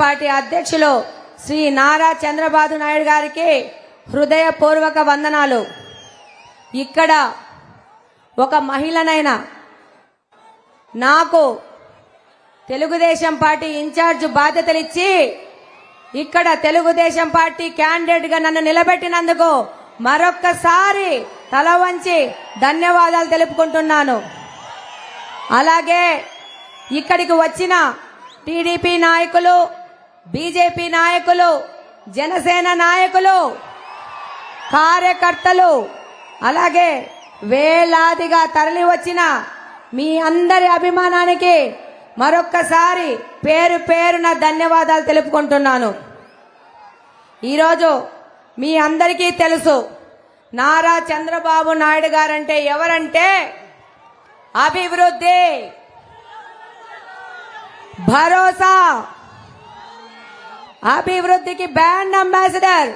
Party అధ్యక్షులు శ్రీ నారా చంద్రబాబు నాయుడు గారికి హృదయపూర్వక వందనాలు. ఇక్కడ ఒక మహిళనైనా నాకు తెలుగుదేశం పార్టీ ఇన్ఛార్జ్ బాధ్యతలు ఇచ్చి ఇక్కడ తెలుగుదేశం పార్టీ క్యాండిడేట్ గా నన్ను నిలబెట్టినందుకు మరొక్కసారి తల వంచి ధన్యవాదాలు తెలుపుకుంటున్నాను. అలాగే ఇక్కడికి వచ్చిన టీడీపీ నాయకులు, బీజేపీ నాయకులు, జనసేన నాయకులు, కార్యకర్తలు, అలాగే వేలాదిగా తరలి వచ్చిన మీ అందరి అభిమానానికి మరొక్కసారి పేరు పేరున ధన్యవాదాలు తెలుపుకుంటున్నాను. ఈరోజు మీ అందరికీ తెలుసు నారా చంద్రబాబు నాయుడు గారంటే ఎవరంటే అభివృద్ధి, భరోసా, అభివృద్ధికి బ్రాండ్ అంబాసిడర్,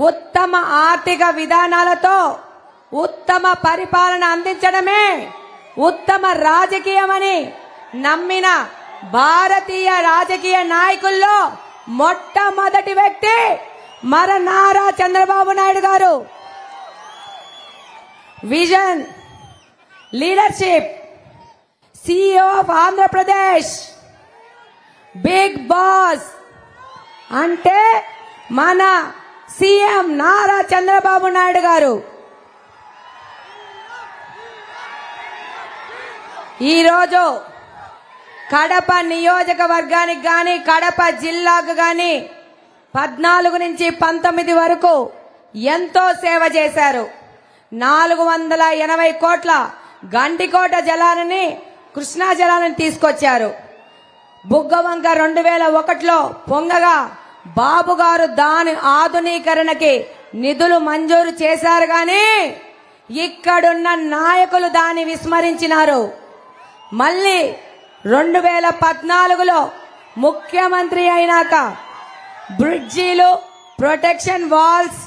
ఉత్తమ ఆర్థిక విధానాలతో ఉత్తమ పరిపాలన అందించడమే ఉత్తమ రాజకీయమని నమ్మిన భారతీయ రాజకీయ నాయకుల్లో మొట్టమొదటి వ్యక్తి మన నారా చంద్రబాబు నాయుడు గారు. Vision, leadership, CEO of Andhra Pradesh, big boss అంటే మన సీఎం నారా చంద్రబాబు నాయుడు గారు. ఈరోజు కడప నియోజకవర్గానికి గాని కడప జిల్లాకు గాని 14 నుంచి 19 వరకు ఎంతో సేవ చేశారు. 480 కోట్ల గండికోట జలాలని, కృష్ణా జలాలను తీసుకొచ్చారు. బుగ్గవంక 2001లో పొంగగా బాబు గారు దాని ఆధునీకరణకి నిధులు మంజూరు చేశారు గాని ఇక్కడున్న నాయకులు దాన్ని విస్మరించినారు. మళ్ళీ 2014లో ముఖ్యమంత్రి అయినాక బ్రిడ్జీలు, ప్రొటెక్షన్ వాల్స్,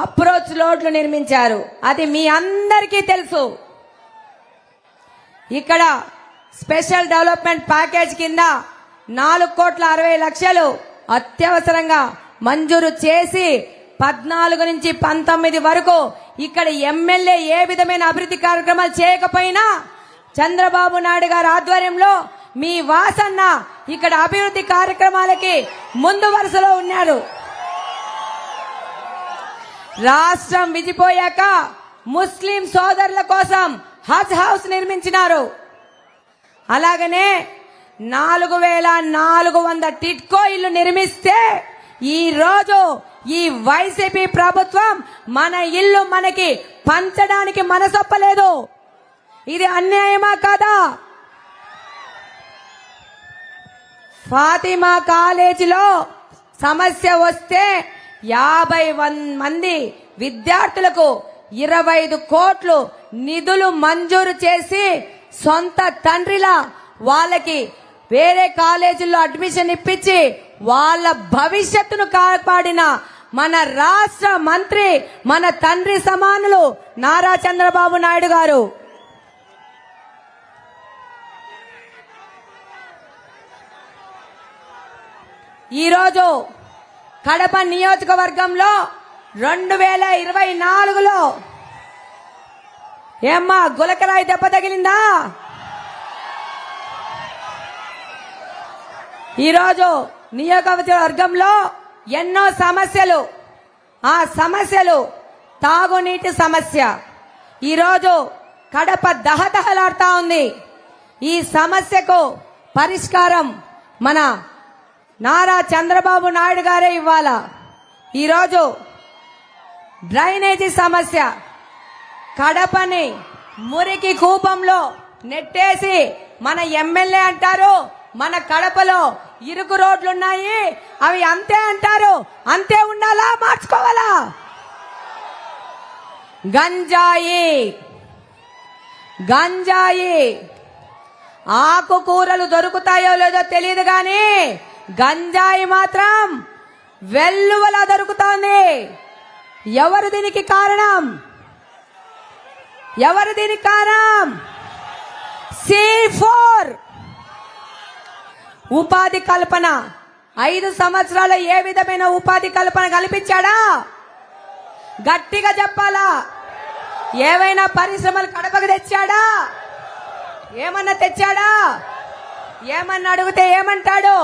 అప్రోచ్ రోడ్లు నిర్మించారు. అది మీ అందరికీ తెలుసు. ఇక్కడ స్పెషల్ డెవలప్మెంట్ ప్యాకేజ్ కింద 4,60,00,000 అత్యవసరంగా మంజూరు చేసి 14 నుంచి 19 వరకు ఇక్కడ ఎమ్మెల్యే ఏ విధమైన అభివృద్ధి కార్యక్రమాలు చేయకపోయినా చంద్రబాబు నాయుడు గారి ఆధ్వర్యంలో మీ వాసన్న ఇక్కడ అభివృద్ధి కార్యక్రమాలకి ముందు వరుసలో ఉన్నారు. రాష్ట్రం విడిపోయాక ముస్లిం సోదరుల కోసం హజ్ హౌస్ నిర్మించినారు. అలాగనే 4,400 టిట్కో ఇల్లు నిర్మిస్తే ఈ రోజు ఈ వైసీపీ ప్రభుత్వం మన ఇల్లు మనకి పంచడానికి మనసొప్పలేదు. ఇది అన్యాయమా కాదా? ఫాతిమా కాలేజీలో సమస్య వస్తే 50 మంది విద్యార్థులకు 25 కోట్లు నిధులు మంజూరు చేసి సొంత తండ్రిలా వాళ్ళకి వేరే కాలేజీల్లో అడ్మిషన్ ఇప్పించి వాళ్ళ భవిష్యత్తును కాపాడిన మన రాష్ట్ర మంత్రి, మన తండ్రి సమానులు నారా చంద్రబాబు నాయుడు గారు. ఈరోజు కడప నియోజకవర్గంలో 2024లో ఏమ్మా గులకరాయి దెబ్బ తగిలిందా? ఈరోజు నియోజకవర్గంలో ఎన్నో సమస్యలు, ఆ సమస్యలు తాగునీటి సమస్య ఈరోజు కడప దహదహలాడుతా ఉంది. ఈ సమస్యకు పరిష్కారం మన నారా చంద్రబాబు నాయుడు గారే ఇవ్వాలా. ఈరోజు డ్రైనేజీ సమస్య, కడపని మురికి కూపంలో నెట్టేసి మన ఎమ్మెల్యే అంటారు మన కడపలో ఇరుకు రోడ్లున్నాయి, అవి అంతే అంటారు. అంతే ఉండాలా, మార్చుకోవాలా? గంజాయి ఆకుకూరలు దొరుకుతాయో లేదో తెలియదు కానీ గంజాయి మాత్రం వెల్లువలా దొరుకుతోంది. ఎవరు దీనికి కారణం? C4 ఉపాధి కల్పన 5 సంవత్సరాలు ఏ విధమైన ఉపాధి కల్పన కల్పించాడా? గట్టిగా చెప్పాలా? ఏవైనా పరిశ్రమలు కడపకు తెచ్చాడా? ఏమన్నా తెచ్చాడా? ఏమన్నా అడిగితే ఏమంటాడు?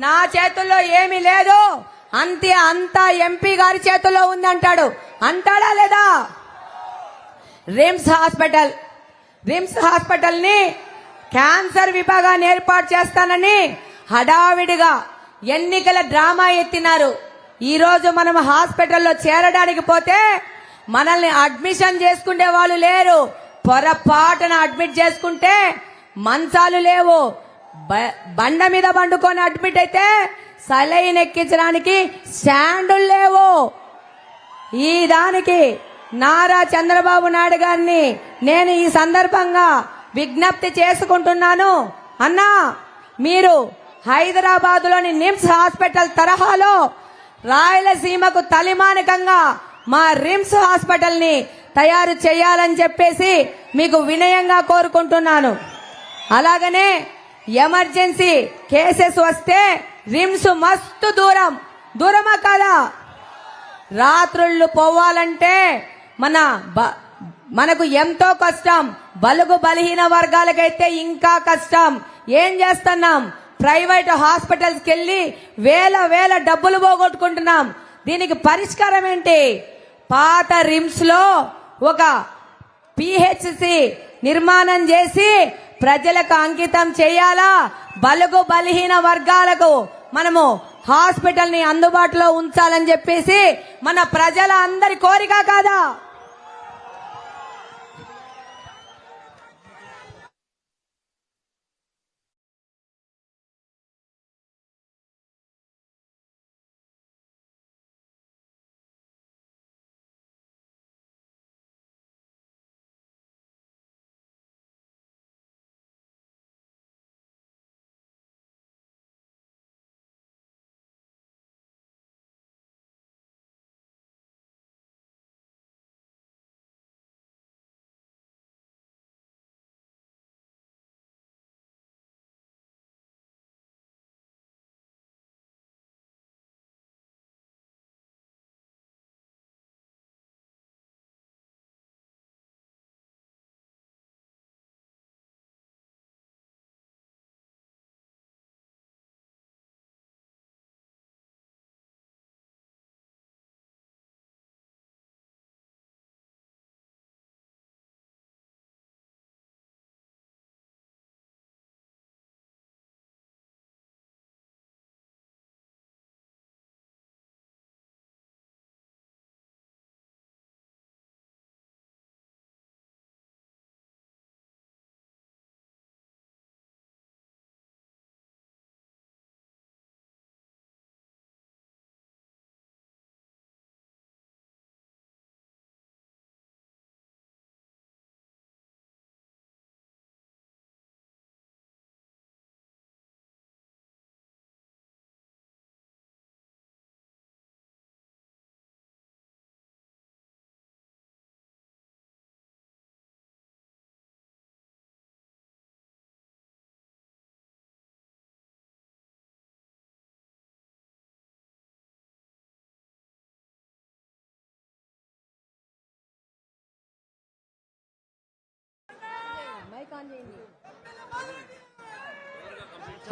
నా చేతుల్లో ఏమీ లేదు, అంతా ఎంపీ గారి చేతుల్లో ఉందంటాడు. అంటాడా లేదా? రిమ్స్ హాస్పిటల్ ని క్యాన్సర్ విభాగాన్ని ఏర్పాటు చేస్తానని హడావిడిగా ఎన్నికల డ్రామా ఎత్తినారు. ఈ రోజు మనం హాస్పిటల్లో చేరడానికి పోతే మనల్ని అడ్మిషన్ చేసుకునే వాళ్ళు లేరు. పొరపాటున అడ్మిట్ చేసుకుంటే మంచాలు లేవు. బండ మీద పండుకొని అడ్మిట్ అయితే సలైన్ ఎక్కించడానికి స్టాండులు లేవు. ఈ దానికి నారా చంద్రబాబు నాయుడు గారిని నేను ఈ సందర్భంగా విజ్ఞప్తి చేసుకుంటున్నాను. అన్నా, మీరు హైదరాబాద్ లోని నిమ్స్ హాస్పిటల్ తరహాలో రాయలసీమకు తలిమానికంగా మా రిమ్స్ హాస్పిటల్ ని తయారు చేయాలని చెప్పేసి మీకు వినయంగా కోరుకుంటున్నాను. అలాగనే ఎమర్జెన్సీ కేసెస్ వస్తే రిమ్స్ మస్తు దూరమా కాదా? రాత్రుళ్ళు పోవాలంటే మనకు ఎంతో కష్టం. బలుగు బలహీన వర్గాలకైతే ఇంకా కష్టం. ఏం చేస్తున్నాం? ప్రైవేట్ హాస్పిటల్స్కి వెళ్ళి వేల డబ్బులు పోగొట్టుకుంటున్నాం. దీనికి పరిష్కారం ఏంటి? పాత రిమ్స్ లో ఒక పిహెచ్సి నిర్మాణం చేసి ప్రజలకు అంకితం చేయాలా? బలుగు బలహీన వర్గాలకు మనము హాస్పిటల్ ని అందుబాటులో ఉంచాలని చెప్పేసి మన ప్రజల అందరి కోరిక కాదా?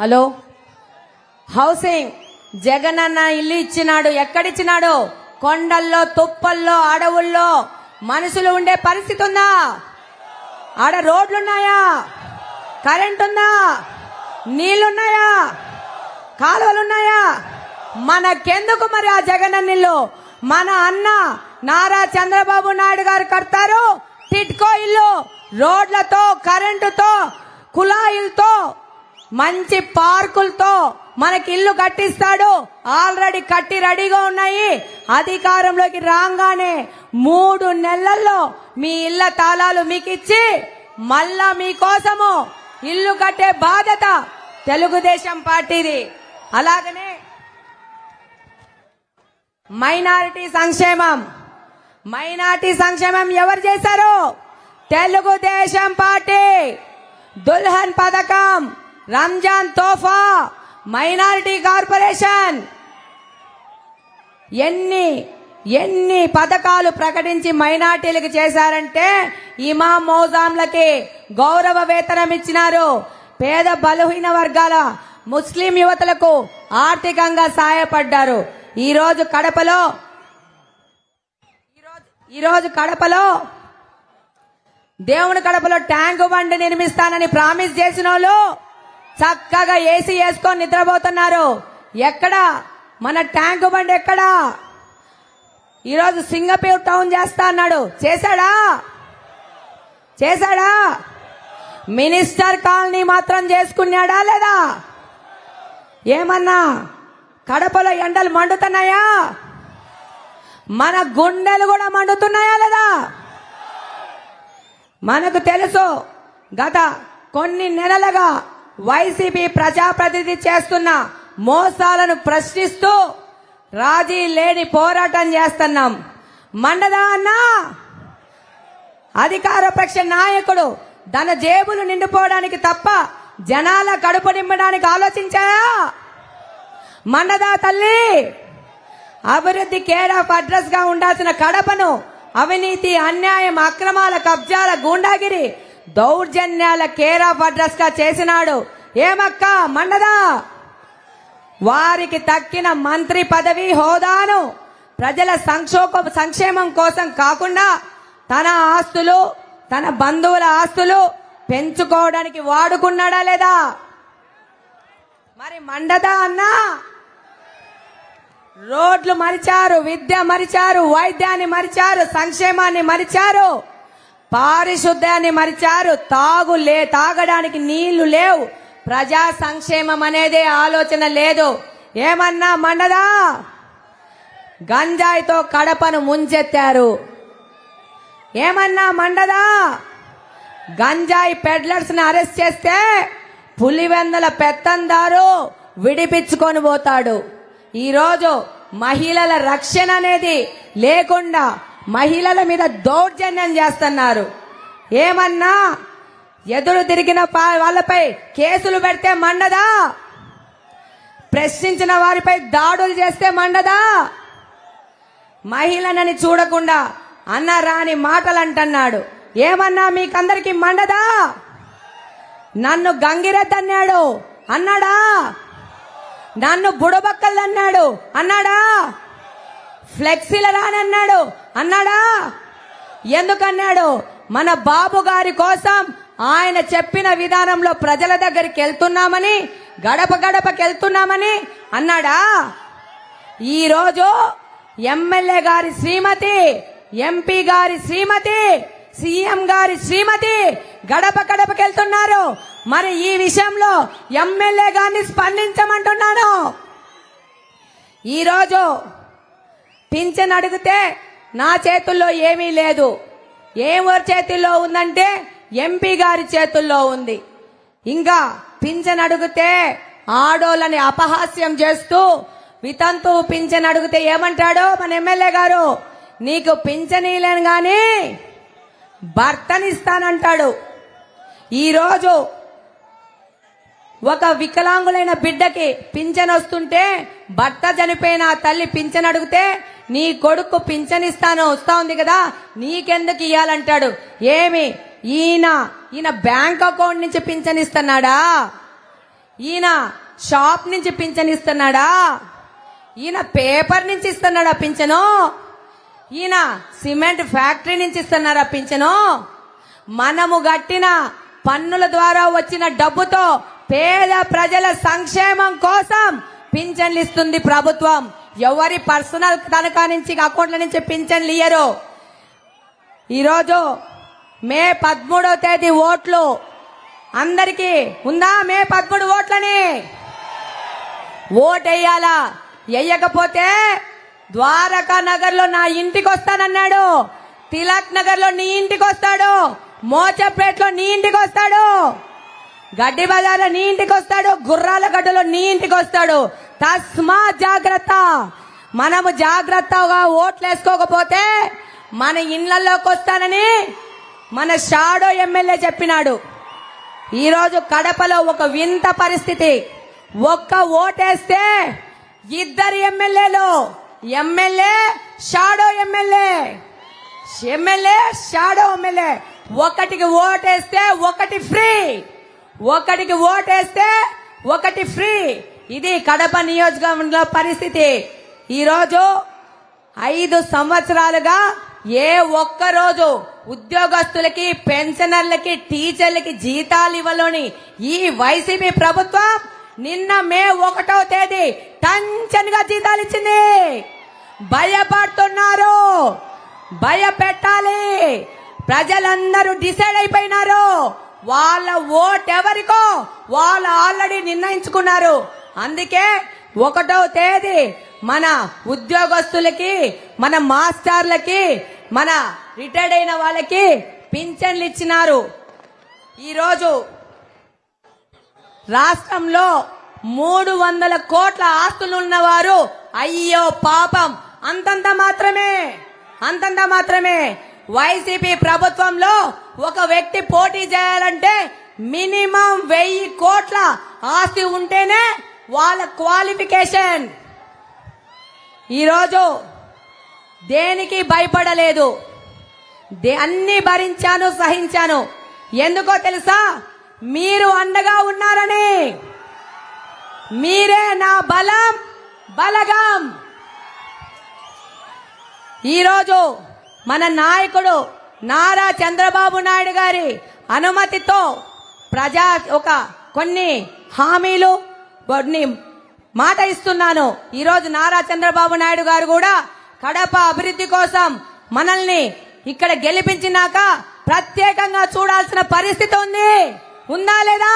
హలో, హౌసింగ్ జగనన్న ఇల్లు ఇచ్చినాడు. ఎక్కడిచ్చినాడు? కొండల్లో, తుప్పల్లో, అడవుల్లో మనుషులు ఉండే పరిస్థితి ఉందా? ఆడ రోడ్లున్నాయా? కరెంట్ ఉందా? నీళ్లున్నాయా? కాలువలున్నాయా? మనకెందుకు మరి ఆ జగనన్న ఇల్లు? మన అన్న నారా చంద్రబాబు నాయుడు గారు కడతారు టిట్కో ఇల్లు. రోడ్లతో, కరెంటుతో, కుళాయిలతో, మంచి పార్కులతో మనకి ఇల్లు కట్టిస్తాడు. ఆల్రెడీ కట్టి రెడీగా ఉన్నాయి. అధికారంలోకి రాగానే 3 నెలల్లో మీ ఇళ్ల తాళాలు మీకు ఇచ్చి మళ్ళా మీకోసము ఇల్లు కట్టే బాధ్యత తెలుగుదేశం పార్టీది. అలాగనే మైనారిటీ సంక్షేమం ఎవరు చేశారు? తెలుగుదేశం పార్టీ. దుల్హన్ పథకం, రంజాన్ తోఫా, మైనారిటీ కార్పొరేషన్ ఎన్ని పథకాలు ప్రకటించి మైనార్టీలకు చేశారంటే ఇమాం మౌజాంలకి గౌరవ వేతనం ఇచ్చినారు. పేద బలహీన వర్గాల ముస్లిం యువతలకు ఆర్థికంగా సాయపడ్డారు. ఈరోజు కడపలో దేవుని కడపలో ట్యాంకు బండి నిర్మిస్తానని ప్రామిస్ చేసిన వాళ్ళు చక్కగా ఏసీ వేసుకొని నిద్రపోతున్నారు. ఎక్కడా మన ట్యాంకు బండి ఎక్కడా? ఈరోజు సింగపూర్ టౌన్ చేస్తా అన్నాడు, చేశాడా? మినిస్టర్ కాలనీ మాత్రం చేసుకున్నాడా లేదా? ఏమన్నా కడపలో ఎండలు మండుతున్నాయా? మన గుండెలు కూడా మండుతున్నాయా లేదా? మనకు తెలుసు గత కొన్ని నెలలుగా వైసీపీ ప్రజాప్రతినిధి చేస్తున్న మోసాలను ప్రశ్నిస్తూ రాజీ లేని పోరాటం చేస్తున్నాం. మండదా అన్నా? అధికార పక్ష నాయకుడు తన జేబులు నిండిపోవడానికి తప్ప జనాల కడుపు నింపడానికి ఆలోచించాయా? మండదా తల్లి? అభివృద్ధి కేర్ ఆఫ్ అడ్రస్ గా ఉండాల్సిన కడపను అవినీతి, అన్యాయం, అక్రమాల, కబ్జాల, గూండాగిరి, దౌర్జన్యాల కేర్ ఆఫ్ అడ్రస్ గా చేసినాడు. ఏమక్క మండదా? వారికి తక్కిన మంత్రి పదవి హోదాను ప్రజల సంక్షేమం కోసం కాకుండా తన ఆస్తులు, తన బంధువుల ఆస్తులు పెంచుకోవడానికి వాడుకున్నాడా లేదా? మరి మండదా అన్నా? రోడ్లు మరిచారు, విద్య మరిచారు, వైద్యాన్ని మరిచారు, సంక్షేమాన్ని మరిచారు, పారిశుద్ధ్యాన్ని మరిచారు. తాగడానికి నీళ్లు లేవు. ప్రజా సంక్షేమం అనేదే ఆలోచన లేదు. ఏమన్నా మండదా? గంజాయితో కడపను ముంచెత్తారు. ఏమన్నా మండదా? గంజాయి పెడ్లర్స్ ని అరెస్ట్ చేస్తే పులివెందల పెత్తందారు విడిపించుకొని పోతాడు. ఈరోజు మహిళల రక్షణ అనేది లేకుండా మహిళల మీద దౌర్జన్యం చేస్తున్నారు. ఏమన్నా ఎదురు తిరిగిన వాళ్ళపై కేసులు పెడితే మండదా? ప్రశ్నించిన వారిపై దాడులు చేస్తే మండదా? మహిళనని చూడకుండా అన్న రాని మాటలు అంటున్నాడు. ఏమన్నా మీకందరికి మండదా? నన్ను గంగిరెద్దు అన్నాడా? నన్ను బుడబక్కలు అన్నాడా? ఫ్లెక్సీల అన్నాడా? ఎందుకన్నాడు? మన బాబు గారి కోసం ఆయన చెప్పిన విధానంలో ప్రజల దగ్గరికి వెళ్తున్నామని, గడప గడపకి వెళ్తున్నామని అన్నాడా? ఈరోజు ఎమ్మెల్యే గారి శ్రీమతి, ఎంపీ గారి శ్రీమతి, సీఎం గారి శ్రీమతి గడప గడపకి వెళ్తున్నారు. మరి ఈ విషయంలో ఎమ్మెల్యే గారిని స్పందించమంటున్నాను. ఈరోజు పింఛన్ అడిగితే నా చేతుల్లో ఏమీ లేదు. ఎవరి చేతుల్లో ఉందంటే ఎంపీ గారి చేతుల్లో ఉంది. ఇంకా పింఛన్ అడిగితే ఆడోళ్ళని అపహాస్యం చేస్తూ వితంతు పింఛన్ అడిగితే ఏమంటాడో మన ఎమ్మెల్యే గారు, నీకు పింఛనీలేను గాని భర్తనిస్తానంటాడు. ఈరోజు ఒక వికలాంగులైన బిడ్డకి పింఛన్ వస్తుంటే భర్త చనిపోయిన ఆ తల్లి పింఛన్ అడిగితే నీ కొడుకు పింఛన్ వస్తా ఉంది కదా, నీకెందుకు ఇయ్యాలంటాడు. ఏమి ఈయన బ్యాంక్ అకౌంట్ నుంచి పింఛన్ ఇస్తున్నాడా? ఈయన షాప్ నుంచి పింఛన్ ఇస్తున్నాడా? ఈయన పేపర్ నుంచి ఇస్తున్నాడా పింఛను? ఈయన సిమెంట్ ఫ్యాక్టరీ నుంచి ఇస్తున్నారా పింఛను? మనము గట్టిన పన్నుల ద్వారా వచ్చిన డబ్బుతో పేద ప్రజల సంక్షేమం కోసం పింఛన్లు ఇస్తుంది ప్రభుత్వం. ఎవరి పర్సనల్ తనఖా నుంచి అకౌంట్ల నుంచి పింఛన్లు ఇయ్యరు. ఈరోజు మే 13వ తేదీ ఓట్లు అందరికీ ఉందా? మే 13 ఓట్లని ఓటేయాలా? వెయ్యకపోతే ద్వారకా నగర్ లో నా ఇంటికి వస్తానన్నాడు, తిలక్ నగర్ లో నీ ఇంటికి వస్తాడు, మోచపేటలో నీ ఇంటికి వస్తాడు, గడ్డి బజార్లో నీ ఇంటికి వస్తాడు, గుర్రాల గడ్డలో నీ ఇంటికి వస్తాడు. తస్మా జాగ్రత్త. మనము జాగ్రత్తగా ఓట్లు వేసుకోకపోతే మన ఇళ్లలోకి వస్తానని మన షాడో ఎమ్మెల్యే చెప్పినాడు. ఈరోజు కడపలో ఒక వింత పరిస్థితి. ఒక్క ఓటేస్తే ఇద్దరు ఎమ్మెల్యేలు, MLA shadow MLA, MLA shadow MLA. ఒకటికి ఓటేస్తే ఒకటి ఫ్రీ, ఒకటికి ఓటేస్తే ఒకటి ఫ్రీ. ఇది కడప నియోజకవర్గంలో పరిస్థితి. ఈరోజు 5 సంవత్సరాలుగా ఏ ఒక్క రోజు ఉద్యోగస్తులకి, పెన్షనర్లకి, టీచర్లకి జీతాలు ఇవ్వలోని ఈ వైసీపీ ప్రభుత్వం నిన్న మే 1వ తేదీ టంచన్ గా జీతాలు ఇచ్చింది. భయపడుతున్నారు, భయపెట్టాలి. ప్రజలందరూ డిసైడ్ అయిపోయినారు. వాళ్ళ ఓట్ ఎవరికో వాళ్ళు ఆల్రెడీ నిర్ణయించుకున్నారు. అందుకే 1వ తేదీ మన ఉద్యోగస్తులకి, మన మాస్టర్లకి, మన రిటైర్డ్ అయిన వాళ్ళకి పింఛన్లు ఇచ్చినారు. ఈరోజు రాష్ట్రంలో 300 కోట్ల ఆస్తులు ఉన్నవారు అయ్యో పాపం అంతంత మాత్రమే, అంతంత మాత్రమే. వైసీపీ ప్రభుత్వంలో ఒక వ్యక్తి పోటీ చేయాలంటే మినిమం 1000 కోట్ల ఆస్తి ఉంటేనే వాళ్ళ క్వాలిఫికేషన్. ఈరోజు దేనికి భయపడలేదు, అన్ని భరించాను, సహించాను. ఎందుకో తెలుసా? మీరు అండగా ఉన్నారని. మీరే నా బలం, బలగం. ఈరోజు మన నాయకుడు నారా చంద్రబాబు నాయుడు గారి అనుమతితో కొన్ని హామీలు, కొన్ని మాట ఇస్తున్నాను. ఈరోజు నారా చంద్రబాబు నాయుడు గారు కూడా కడప అభివృద్ధి కోసం మనల్ని ఇక్కడ గెలిపించినాక ప్రత్యేకంగా చూడాల్సిన పరిస్థితి ఉంది. ఉందా లేదా?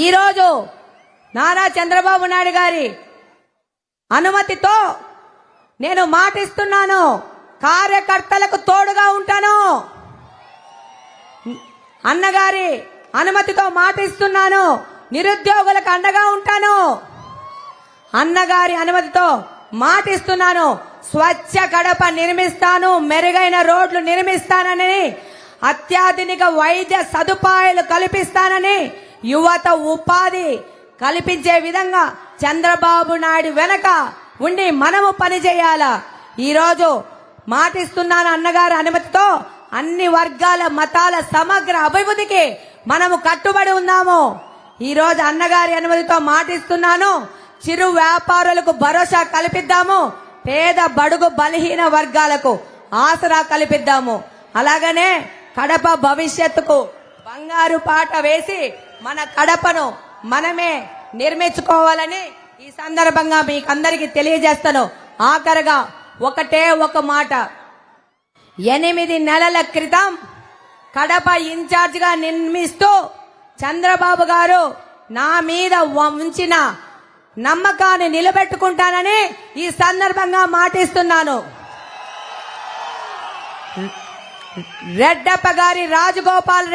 ఈరోజు నారా చంద్రబాబు నాయుడు గారి అనుమతితో నేను మాటిస్తున్నాను, కార్యకర్తలకు తోడుగా ఉంటాను. అన్నగారి అనుమతితో మాటిస్తున్నాను, నిరుద్యోగులకు అండగా ఉంటాను. అన్నగారి అనుమతితో మాటిస్తున్నాను, స్వచ్ఛ కడప నిర్మిస్తాను, మెరుగైన రోడ్లు నిర్మిస్తానని, అత్యాధునిక వైద్య సదుపాయాలు కల్పిస్తానని, యువత ఉపాధి కల్పించే విధంగా చంద్రబాబు నాయుడు వెనక ఉండి మనము పనిచేయాలా. ఈరోజు మాటిస్తున్నాను, అన్నగారి అనుమతితో అన్ని వర్గాల, మతాల సమగ్ర అభివృద్ధికి మనము కట్టుబడి ఉన్నాము. ఈరోజు అన్నగారి అనుమతితో మాటిస్తున్నాను, చిరు వ్యాపారులకు భరోసా కల్పిద్దాము, పేద బడుగు బలహీన వర్గాలకు ఆసరా కల్పిద్దాము. అలాగనే కడప భవిష్యత్తుకు బంగారు పాట వేసి మన కడపను మనమే నిర్మించుకోవాలని ఈ సందర్భంగా మీకు అందరికీ తెలియజేస్తాను. ఆఖరగా ఒకటే ఒక మాట. 8 నెలల క్రితం కడప ఇన్ఛార్జ్ గా నిర్మిస్తూ చంద్రబాబు గారు నా మీద ఉంచిన నమ్మకాన్ని నిలబెట్టుకుంటానని ఈ సందర్భంగా మాటిస్తున్నాను. రెడ్డప్ప గారి రాజగోపాల్ రెడ్డి